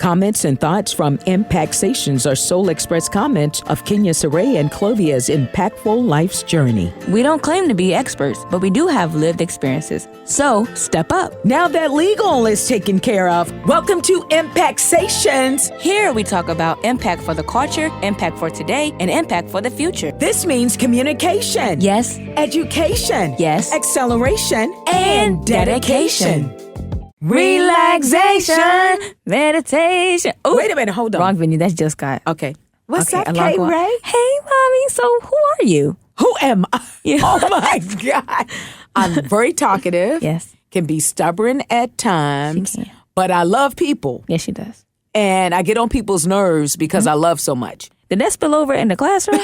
Comments and thoughts from ImpactSations are sole express comments of Kenya Saray and Clovia's impactful life's journey. We don't claim to be experts, but we do have lived experiences. So, step up. Now that legal is taken care of, welcome to ImpactSations. Here we talk about impact for the culture, impact for today, and impact for the future. This means communication. Yes. Education. Yes. Acceleration. And dedication. Relaxation, meditation. Ooh, Wait a minute, hold on. wrong venue. That's Jill Scott. Okay. What's Okay, up, alarm Kay clock. Ray? Hey, mommy. So, who are you? Who am I? Yeah. Oh, my God. I'm very talkative. Yes. Can be stubborn at times, She can. but I love people. Yes, she does. And I get on people's nerves because I love so much. Did that spill over in the classroom?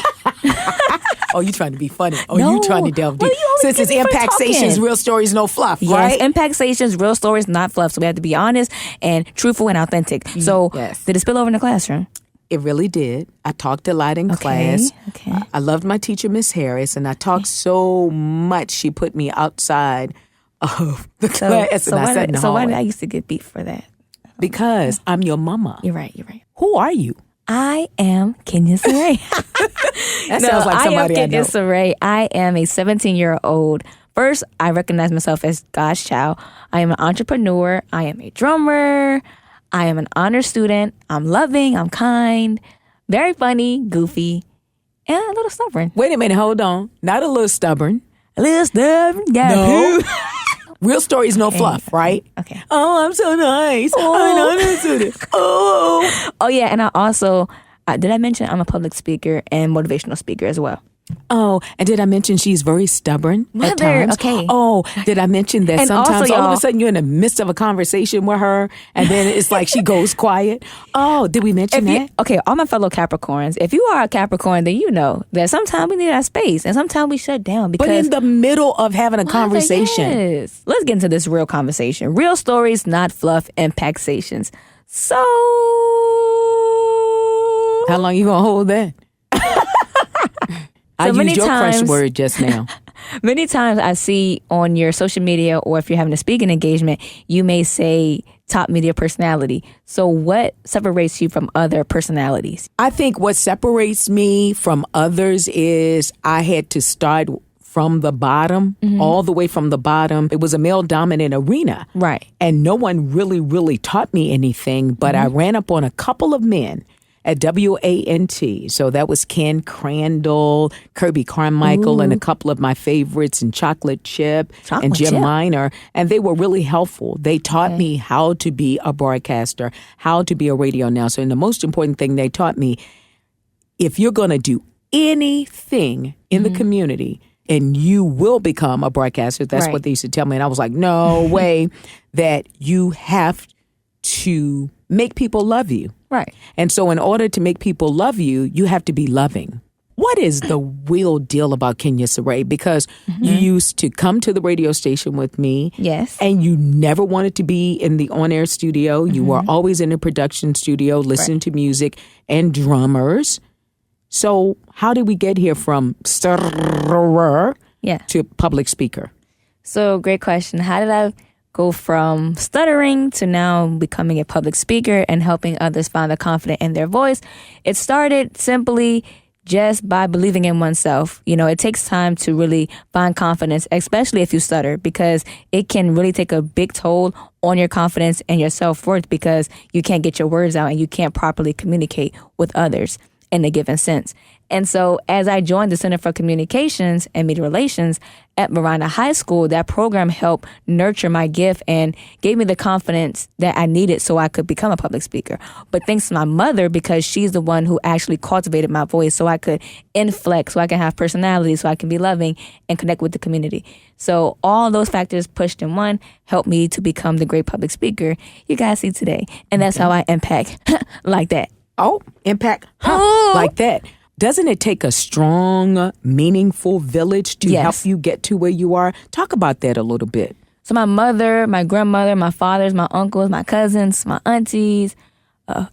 Oh, you trying to be funny. Oh, No. you trying to delve Well, deep. you always Since it's get me for ImpactSations, talking. real stories, no fluff, Yes, right? ImpactSations, real stories, not fluff. So we have to be honest and truthful and authentic. So Yes. did it spill over in the classroom? It really did. I talked a lot in class. Okay. I loved my teacher, Miss Harris, and I talked so much she put me outside of the class. And I sat in the why did hallway. I used to get beat for that? Because I'm your mama. You're right. You're right. Who are you? I am Kenya Saray. That sounds like somebody I am Kenya know. Saray. I am a 17-year-old. First, I recognize myself as God's child. I am an entrepreneur. I am a drummer. I am an honor student. I'm loving. I'm kind. Very funny, goofy, and a little stubborn. Wait a minute, hold on. Not a little stubborn. A little stubborn. No. Real stories, no fluff, right? Okay. Oh, I'm so nice. I'm an student. Oh. Oh, yeah. And I also, did I mention I'm a public speaker and motivational speaker as well? Oh, and did I mention she's very stubborn at Mother, times? okay. Oh, did I mention that And sometimes also, all of y'all- a sudden you're in the midst of a conversation with her and then it's like she goes quiet? Oh, did we mention that? Okay, all my fellow Capricorns, if you are a Capricorn, then you know that sometimes we need our space and sometimes we shut down because But in the middle of having a conversation. Yes. Let's get into this real conversation. Real stories, not fluff, ImpactSations. So How long you gonna hold that? I many used your crush times- word just now. many times I see on your social media or if you're having a speaking engagement, you may say top media personality. So what separates you from other personalities? I think what separates me from others is I had to start from the bottom, all the way from the bottom. It was a male dominant arena. Right. And no one really taught me anything, but I ran up on a couple of men at WANT. So that was Ken Crandall, Kirby Carmichael, and a couple of my favorites, and Chocolate Chip Chocolate and Jim Chip. Miner. And they were really helpful. They taught me how to be a broadcaster, how to be a radio announcer. And the most important thing they taught me, if you're going to do anything in the community, and you will become a broadcaster. That's Right. what they used to tell me. And I was like, no way, that you have to make people love you. Right. And so in order to make people love you, you have to be loving. What is the real deal about Kenya Saray? Because you used to come to the radio station with me. Yes. And you never wanted to be in the on-air studio. You were always in the production studio, listening to music and drummers. So how did we get here from stutterer Yeah. to public speaker? So great question. How did I go from stuttering to now becoming a public speaker and helping others find the confidence in their voice? It started simply just by believing in oneself. You know, it takes time to really find confidence, especially if you stutter, because it can really take a big toll on your confidence and your self-worth because you can't get your words out and you can't properly communicate with others in a given sense. And so as I joined the Center for Communications and Media Relations at Marana High School, that program helped nurture my gift and gave me the confidence that I needed so I could become a public speaker. But thanks to my mother, because she's the one who actually cultivated my voice so I could inflect, so I can have personality, so I can be loving and connect with the community. So all those factors pushed in one helped me to become the great public speaker you guys see today. And that's how I impact like that. Oh, impact, like that. Doesn't it take a strong, meaningful village to Yes. help you get to where you are? Talk about that a little bit. So my mother, my grandmother, my fathers, my uncles, my cousins, my aunties,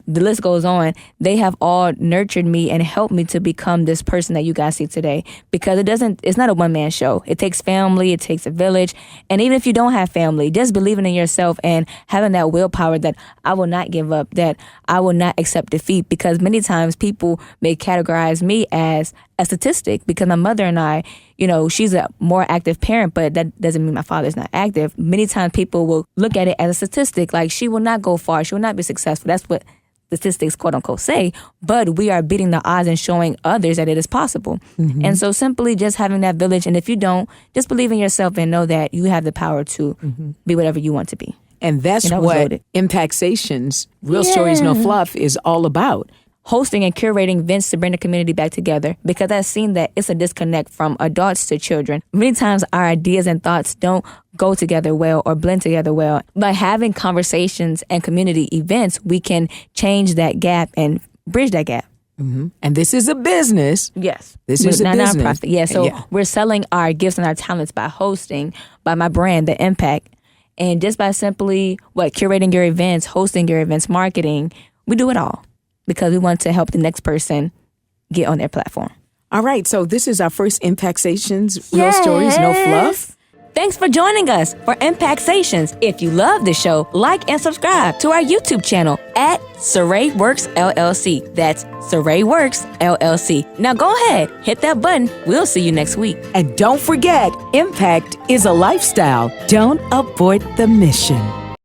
the list goes on. They have all nurtured me and helped me to become this person that you guys see today. Because it's not a one-man show. It takes family, it takes a village. And even if you don't have family, just believing in yourself and having that willpower that I will not give up, that I will not accept defeat. Because many times people may categorize me as a statistic, because my mother and I, she's a more active parent, but that doesn't mean my father's not active. Many times people will look at it as a statistic, like she will not go far, she will not be successful. That's what statistics, quote unquote, say. But we are beating the odds and showing others that it is possible. Mm-hmm. And so simply just having that village, and if you don't, just believe in yourself and know that you have the power to be whatever you want to be. And that's what ImpactSations, Real Stories, No Fluff, is all about. Hosting and curating events to bring the community back together, because I've seen that it's a disconnect from adults to children. Many times our ideas and thoughts don't go together well or blend together well. By having conversations and community events, we can change that gap and bridge that gap. Mm-hmm. And this is a business. Yes. This is a business. Nonprofit. Yeah. So we're selling our gifts and our talents by hosting, by my brand, The Impact. And just by simply, curating your events, hosting your events, marketing, we do it all. Because we want to help the next person get on their platform. All right, so this is our first ImpactSations, Real Stories, No Fluff. Thanks for joining us for ImpactSations. If you love the show, like and subscribe to our YouTube channel at Saray Works LLC. That's Saray Works LLC. Now go ahead, hit that button. We'll see you next week. And don't forget, impact is a lifestyle. Don't abort the mission.